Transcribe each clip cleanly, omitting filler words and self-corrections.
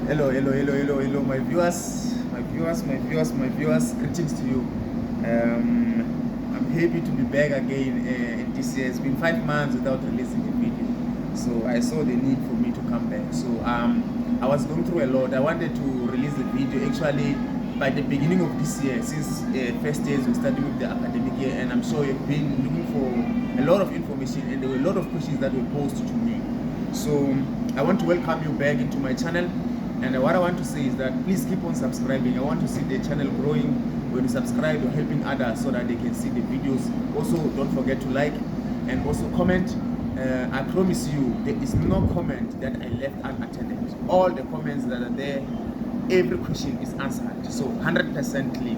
Hello, my viewers. Greetings to you. I'm happy to be back again in this year. It's been 5 months without releasing a video, so I saw the need for me to come back. So I was going through a lot. I wanted to release the video actually by the beginning of this year, since first days we started with the academic year, and I'm sure you've been looking for a lot of information, and there were a lot of questions that were posed to me. So I want to welcome you back into my channel. And what I want to say is that please keep on subscribing. I want to see the channel growing. When you subscribe, you're helping others so that they can see the videos. Also, don't forget to like and also comment. I promise you, there is no comment that I left unattended. All the comments that are there, every question is answered. So 100% clean.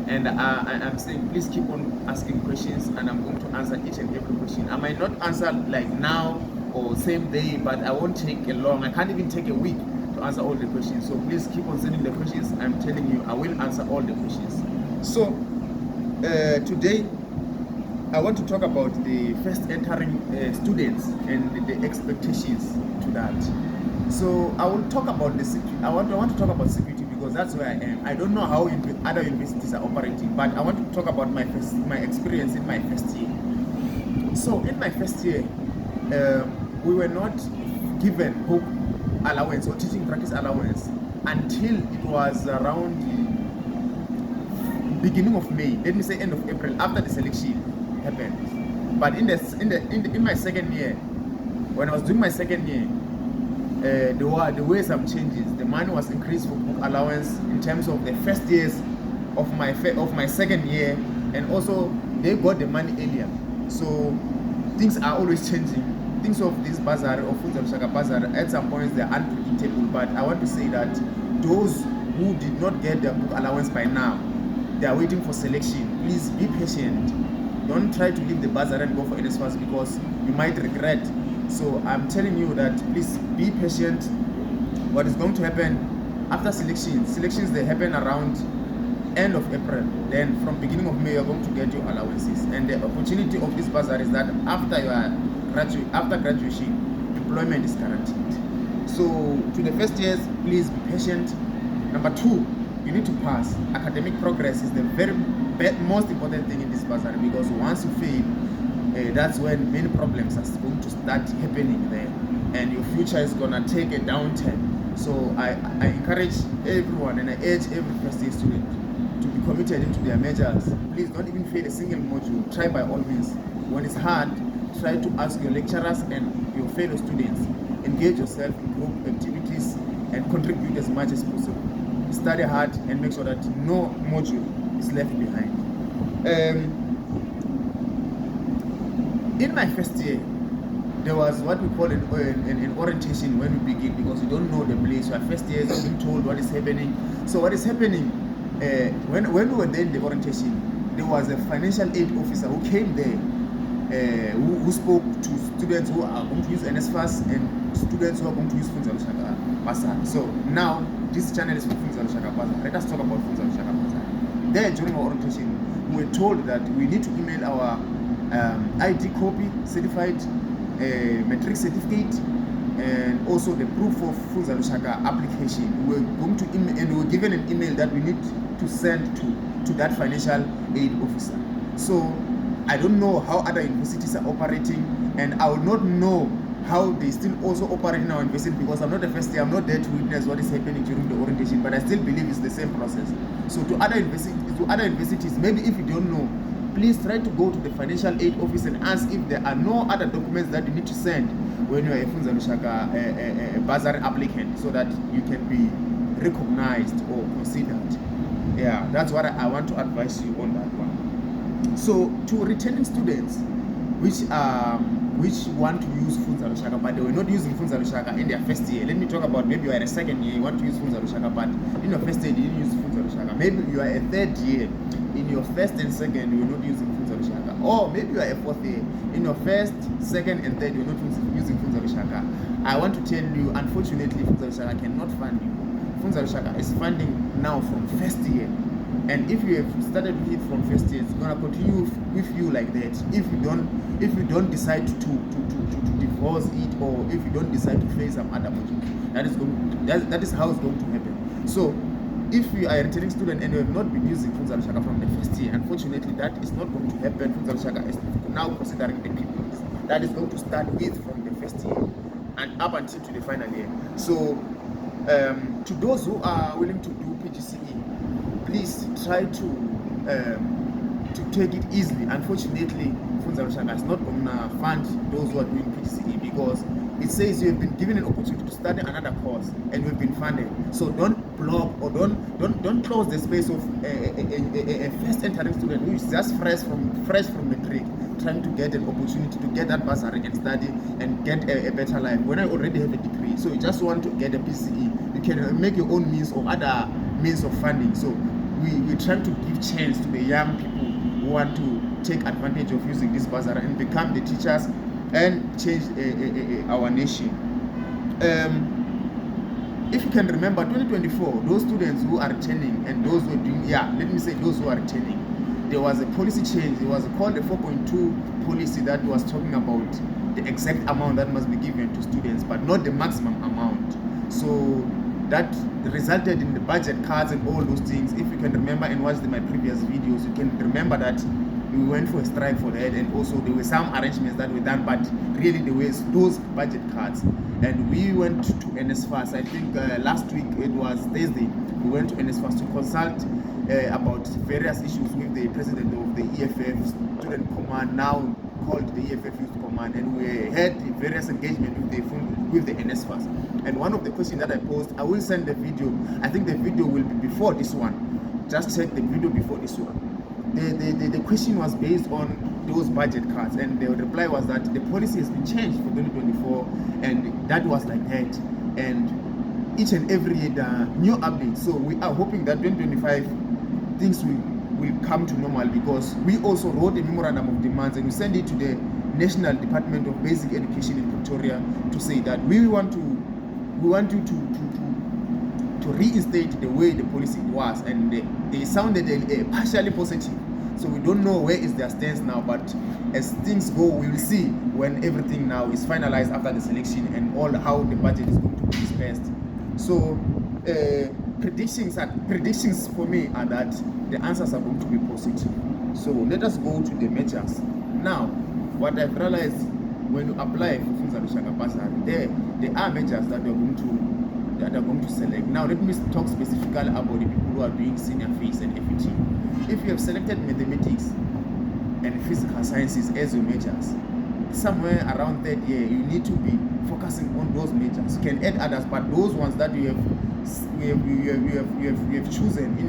And I'm saying please keep on asking questions, and I'm going to answer each and every question. I might not answer like now or same day, but I won't take a long. I can't even take a week to answer all the questions. So please keep on sending the questions. I'm telling you, I will answer all the questions. So today I want to talk about the first entering students and the expectations to that. So I will talk about the CPUT. I want to talk about CPUT because that's where I am. I don't know how other universities are operating, but I want to talk about my experience in my first year. So in my first year, we were not given book allowance or teaching practice allowance until it was around the beginning of May. Let me say end of April, after the selection happened. But in my second year, when I was doing my second year, there were some changes. The money was increased for book allowance in terms of the first years of my second year, and also they got the money earlier. So things are always changing. Things of this Bursary or Funza Lushaka Bursary, at some points they're unpredictable, but I want to say that those who did not get their book allowance by now, they are waiting for selection. Please be patient. Don't try to leave the Bursary and go for NSFAS because you might regret. So I'm telling you that please be patient. What is going to happen after selections they happen around end of April. Then from beginning of May you're going to get your allowances. And the opportunity of this Bursary is that after graduation, employment is guaranteed. So to the first years, please be patient. Number 2, you need to pass. Academic progress is the most important thing in this Bursary, because once you fail, that's when many problems are going to start happening there, and your future is gonna take a downturn. So I encourage everyone, and I urge every first year student to be committed into their majors. Please don't even fail a single module. Try by all means. When it's hard, try to ask your lecturers and your fellow students. Engage yourself in group activities and contribute as much as possible. Study hard and make sure that no module is left behind. In my first year, there was what we call an orientation when we begin, because you don't know the place. Your first year is being told what is happening. So what is happening, when we were there in the orientation, there was a financial aid officer who came there, who spoke to students who are going to use NSFAS and students who are going to use Funza Lushaka Bursary. So now this channel is for Funza Lushaka Bursary. Let us talk about Funza Lushaka Bursary. There during our orientation, we were told that we need to email our ID copy, certified matric certificate, and also the proof of Funza Lushaka application. We were going to email, and we were given an email that we need to send to that financial aid officer. So I don't know how other universities are operating, and I will not know how they still also operate in our university, because I'm not a first year. I'm not there to witness what is happening during the orientation, but I still believe it's the same process. So to other universities, maybe if you don't know, please try to go to the financial aid office and ask if there are no other documents that you need to send when you are a Funza Lushaka Bursary applicant, so that you can be recognized or considered. Yeah, that's what I want to advise you on that one. So to returning students which want to use Funza Lushaka, but they were not using Funza Lushaka in their first year. Let me talk about, maybe you are in a second year, you want to use Funza Lushaka, but in your first year you didn't use Funza Lushaka. Maybe you are a third year, in your first and second you were not using Funza Lushaka. Or maybe you are a fourth year, in your first, second and third you were not using Funza Lushaka. I want to tell you, unfortunately, Funza Lushaka cannot fund you. Funza Lushaka is funding now from first year. And if you have started with it from first year, it's gonna continue with you like that. If you don't decide to divorce it, or if you don't decide to face some other modules, that is how it's going to happen. So if you are a returning student and you have not been using Funza Lushaka from the first year, unfortunately that is not going to happen. Funza Lushaka is now considering the PPUs. That is going to start with from the first year and up until to the final year. So to those who are willing to do PGCE, please try to take it easily. Unfortunately, Funza Lushaka is not going to fund those who are doing PGCE, because it says you have been given an opportunity to study another course and you have been funded. So don't block or don't close the space of a first entering student who is just fresh from matric, trying to get an opportunity to get that bursary and study and get a better life when I already have a degree. So you just want to get a PCE, you can make your own means or other means of funding. So we're trying to give chance to the young people who want to take advantage of using this bursary and become the teachers and change our nation. If you can remember 2024, those students who are returning and those who are doing, those who are returning, there was a policy change. It was called the 4.2 policy that was talking about the exact amount that must be given to students, but not the maximum amount. So that resulted in the budget cuts and all those things. If you can remember and watch my previous videos, you can remember that we went for a strike for that, and also there were some arrangements that were done, but really there was those budget cuts. And we went to NSFAS, I think last week, it was Thursday, we went to NSFAS to consult about various issues with the president of the EFF Student Command, now called the EFF Youth Command, and we had various engagement with the NSFAS. And one of the questions that I posed, I will send the video. I think the video will be before this one. Just check the video before this one. The question was based on those budget cuts, and the reply was that the policy has been changed for 2024, and that was like that. And each and every year, the new updates. So we are hoping that 2025 things will come to normal, because we also wrote a memorandum of demands and we sent it to the National Department of Basic Education in Pretoria to say that we want you to reinstate the way the policy was, and they sounded partially positive. So we don't know where is their stance now, but as things go, we will see when everything now is finalized after the selection and all how the budget is going to be dispersed. So predictions for me are that the answers are going to be positive. So let us go to the measures. Now, what I've realized when you apply for Funza Lushaka Bursary, there are measures that are going to select. Now let me talk specifically about the people who are doing senior phase and FET. If you have selected mathematics and physical sciences as your majors, somewhere around that year you need to be focusing on those majors. You can add others, but those ones that you have chosen in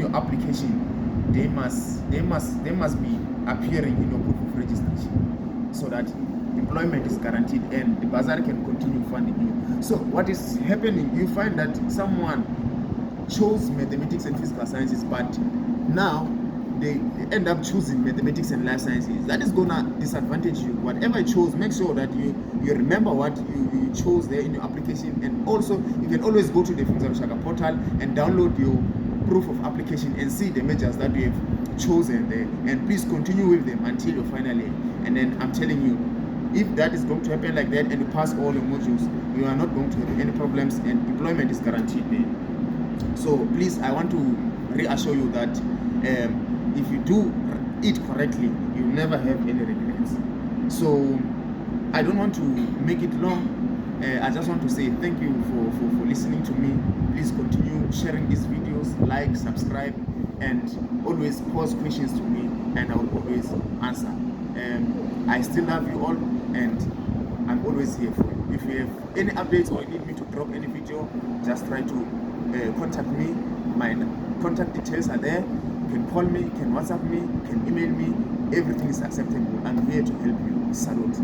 your application, they must be appearing in your proof of registration, so that employment is guaranteed and the bursary can continue funding you. So what is happening, you find that someone chose mathematics and physical sciences, but now they end up choosing mathematics and life sciences. That is gonna disadvantage you. Whatever you chose, make sure that you remember what you chose there in your application, and also you can always go to the Funza Lushaka portal and download your proof of application and see the majors that you have chosen there, and please continue with them until your final year. And then I'm telling you, if that is going to happen like that and you pass all your modules, you are not going to have any problems and employment is guaranteed there. So please, I want to reassure you that if you do it correctly, you never have any regrets. So I don't want to make it long. I just want to say thank you for listening to me. Please continue sharing these videos, like, subscribe, and always pose questions to me, and I will always answer. I still love you all, and I'm always here for you. If you have any updates or you need me to drop any video, just try to contact me. My contact details are there. You can call me, you can WhatsApp me, you can email me. Everything is acceptable. I'm here to help you. Salute.